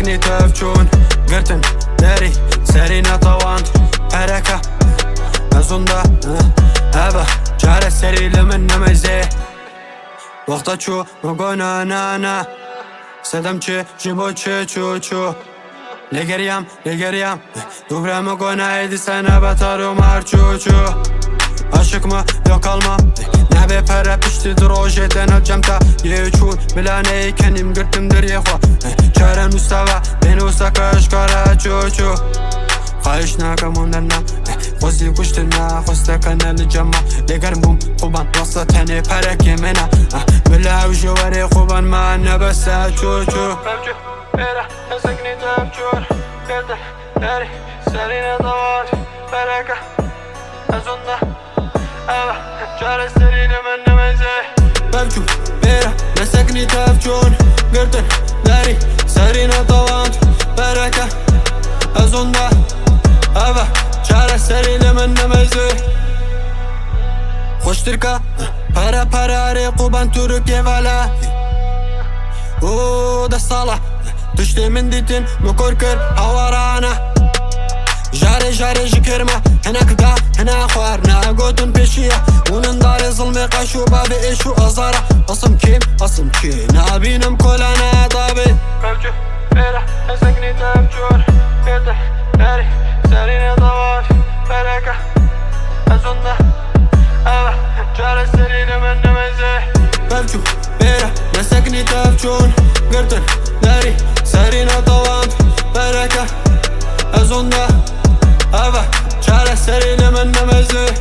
مسكني تفجون قرتن داري سرينا طوان حركة أظن ده أبا جارة سري لمن نمزي وقتا چو مگونا نانا سدم چه جبو چه چو چو لگریم دوباره مگونا ایدی سنه بطارو مار چو چو عاشق ما yok almam Ne be pere pişti drojeden acamta Ye uçun bilane kendim gırtımdır ye xo Çaren ustava beni usaka aşkara ço ço Kayış nakam ondanam Xozi kuştina xosta kanali cama Legarim bum xuban rasta teni perek yemena Bilav jovare xuban ma nebesa ço ço Mevcu era esakni tevcur Gerda eri serine davar Pereka azunda Ava çare serine men nemeze Mevcu era esakni tevcur Gerda eri serine davar Pereka azunda Ava çare serine men nemeze Xoştirka para rekuban Türkiye vala da sala Düştü min ditin mukorkır havarana Jare jikirma Henak ga hena khwar Na gotun peşiya Unun darı zılmi qaşu babi eşu azara Asım ki Na binim kolana tabi Mevcu era esakni tevcur Gerda eri serine davar Pereka azunda Ava çare serine men nemeze Mevcu era esakni tevcur Gerda eri serine davar Pereka azunda Ava çare serine men nemeze